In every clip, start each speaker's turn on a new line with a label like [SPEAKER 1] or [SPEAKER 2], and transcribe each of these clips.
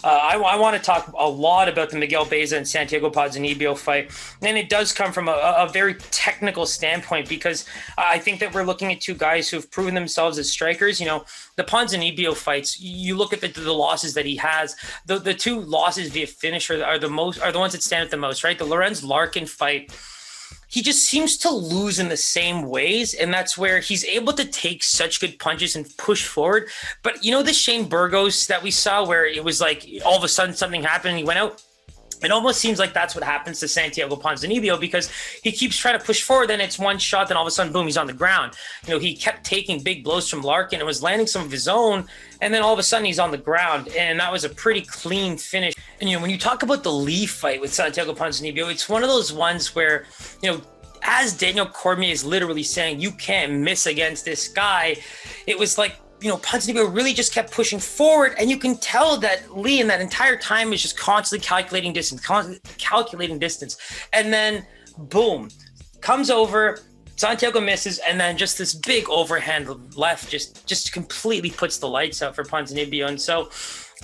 [SPEAKER 1] I want to talk a lot about the Miguel Baeza and Santiago Ponzinibbio fight. And it does come from a very technical standpoint, because I think that we're looking at two guys who have proven themselves as strikers. You know, the Ponzinibbio fights, you look at the losses that he has, the two losses via finish are the ones that stand out the most, right? The Lorenz Larkin fight, he just seems to lose in the same ways, and that's where he's able to take such good punches and push forward. But you know, the Shane Burgos that we saw, where it was like all of a sudden something happened and he went out? It almost seems like that's what happens to Santiago Ponzinibbio, because he keeps trying to push forward, then it's one shot, then all of a sudden, boom, he's on the ground. You know, he kept taking big blows from Larkin and was landing some of his own, and then all of a sudden he's on the ground, and that was a pretty clean finish. And, you know, when you talk about the Lee fight with Santiago Ponzinibbio, it's one of those ones where, you know, as Daniel Cormier is literally saying, you can't miss against this guy, it was like, you know, Ponzinibbio really just kept pushing forward, and you can tell that Lee in that entire time is just constantly calculating distance. And then, boom, comes over, Santiago misses, and then just this big overhand left just completely puts the lights out for Ponzinibbio. And so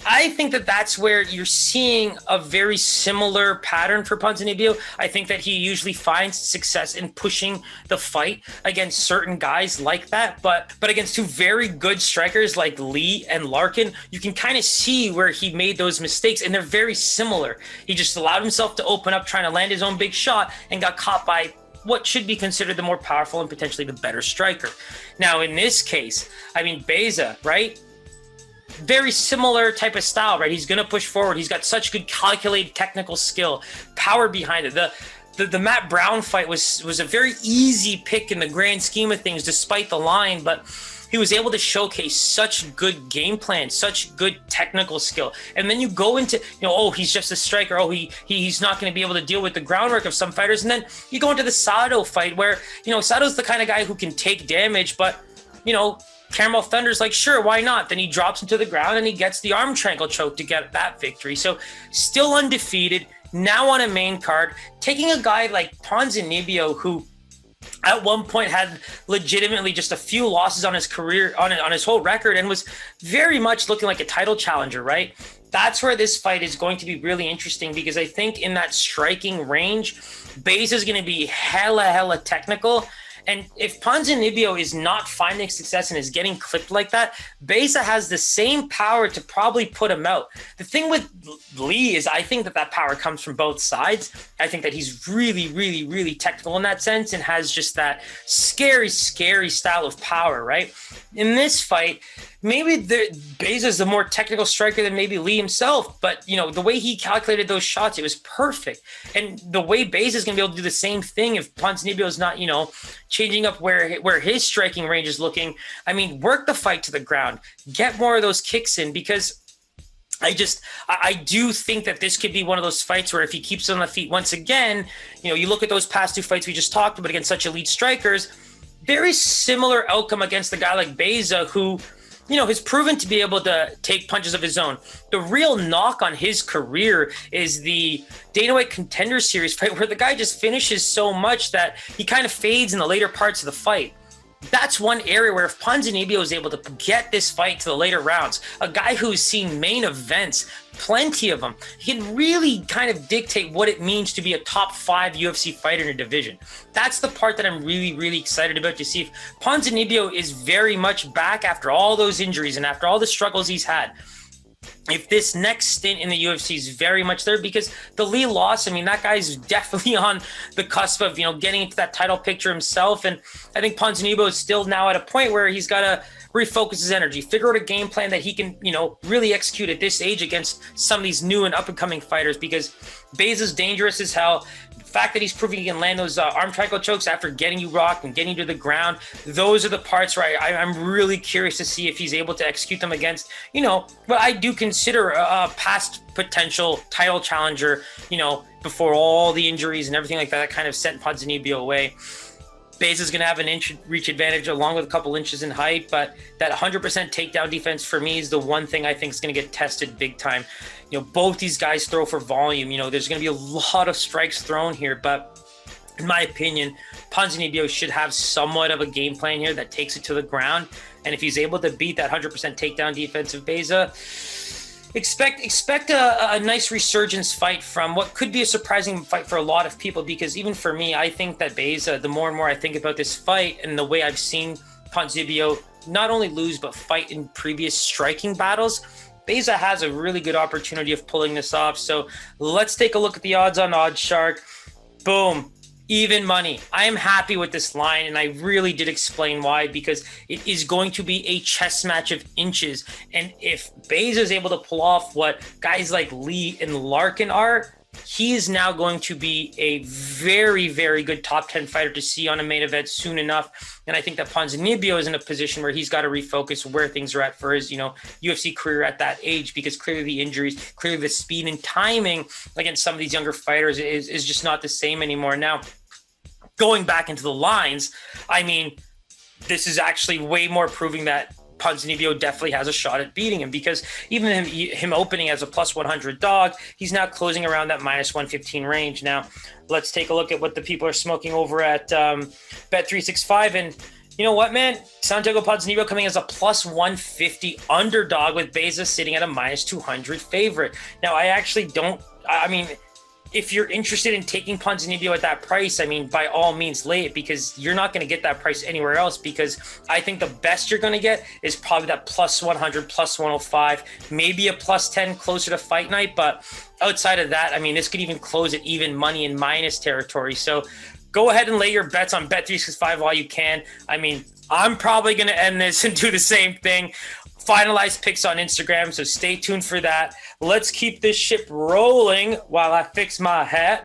[SPEAKER 1] I think that that's where you're seeing a very similar pattern for Ponzinibbio. I think that he usually finds success in pushing the fight against certain guys like that, but against two very good strikers like Lee and Larkin, you can kind of see where he made those mistakes, and they're very similar. He just allowed himself to open up trying to land his own big shot and got caught by what should be considered the more powerful and potentially the better striker. Now, in this case, I mean, Baeza, right? Very similar type of style, right? He's going to push forward. He's got such good calculated technical skill, power behind it. The Matt Brown fight was a very easy pick in the grand scheme of things, despite the line, but he was able to showcase such good game plan, such good technical skill. And then you go into, you know, oh, he's just a striker. Oh, he's not going to be able to deal with the groundwork of some fighters. And then you go into the Sato fight where, you know, Sato's the kind of guy who can take damage, but, you know, Caramel Thunder's like, sure, why not? Then he drops him to the ground and he gets the arm triangle choke to get that victory. So still undefeated, now on a main card, taking a guy like Ponzinibbio, who at one point had legitimately just a few losses on his career, on his whole record, and was very much looking like a title challenger, right? That's where this fight is going to be really interesting, because I think in that striking range, Baeza is going to be hella technical. And if Ponzinibbio is not finding success and is getting clipped like that, Baeza has the same power to probably put him out. The thing with Lee is I think that power comes from both sides. I think that he's really technical in that sense and has just that scary style of power, right? In this fight, maybe Baeza is the more technical striker than maybe Lee himself, but you know, the way he calculated those shots, it was perfect. And the way Baeza is going to be able to do the same thing if Ponzinibbio is not, you know, changing up where his striking range is looking. I mean, work the fight to the ground, get more of those kicks in, because I do think that this could be one of those fights where if he keeps on the feet once again, you know, you look at those past two fights we just talked about against such elite strikers, very similar outcome against a guy like Baeza, who, you know, has proven to be able to take punches of his own. The real knock on his career is the Dana White Contender Series fight, where the guy just finishes so much that he kind of fades in the later parts of the fight. That's one area where if Ponzinibbio is able to get this fight to the later rounds, a guy who's seen main events, plenty of them, he can really kind of dictate what it means to be a top 5 UFC fighter in a division. That's the part that I'm really excited about, to see if Ponzinibbio is very much back after all those injuries and after all the struggles he's had. If this next stint in the UFC is very much there, because the Lee loss, I mean, that guy's definitely on the cusp of, you know, getting into that title picture himself. And I think Ponzinibbio is still now at a point where he's got to refocus his energy, figure out a game plan that he can, you know, really execute at this age against some of these new and up and coming fighters, because Baeza's dangerous as hell. The fact that he's proving he can land those arm triangle chokes after getting you rocked and getting you to the ground, those are the parts where I'm really curious to see if he's able to execute them against, you know, what I do consider a past potential title challenger, you know, before all the injuries and everything like that, that kind of sent Ponzinibbio away. Baeza's going to have an inch reach advantage along with a couple inches in height, but that 100% takedown defense for me is the one thing I think is going to get tested big time. You know, both these guys throw for volume. You know, there's going to be a lot of strikes thrown here, but in my opinion, Ponzinibbio should have somewhat of a game plan here that takes it to the ground. And if he's able to beat that 100% takedown defense of Baeza, Expect a nice resurgence fight from what could be a surprising fight for a lot of people, because even for me, I think that Baeza, the more and more I think about this fight and the way I've seen Ponzinibbio not only lose but fight in previous striking battles, Baeza has a really good opportunity of pulling this off. So let's take a look at the odds on OddsShark. Boom. Even money. I am happy with this line, and I really did explain why, because it is going to be a chess match of inches. And if Baeza is able to pull off what guys like Lee and Larkin are, he is now going to be a very, very good top 10 fighter to see on a main event soon enough. And I think that Ponzinibbio is in a position where he's got to refocus where things are at for his, UFC career at that age, because clearly the injuries, clearly the speed and timing against some of these younger fighters is just not the same anymore. Now, going back into the lines, I mean, this is actually way more proving that Ponzinibbio definitely has a shot at beating him, because even him opening as a plus 100 dog, he's now closing around that minus 115 range. Now, let's take a look at what the people are smoking over at Bet365. And you know what, man? Santiago Ponzinibbio coming as a plus 150 underdog, with Baeza sitting at a minus 200 favorite. Now, if you're interested in taking Ponzinibbio at that price, I mean, by all means, lay it, because you're not going to get that price anywhere else, because I think the best you're going to get is probably that plus 100, plus 105, maybe a plus 10 closer to fight night. But outside of that, I mean, this could even close at even money in minus territory. So go ahead and lay your bets on Bet365 while you can. I mean, I'm probably going to end this and do the same thing. Finalized picks on Instagram, so stay tuned for that. Let's keep this ship rolling while I fix my hat.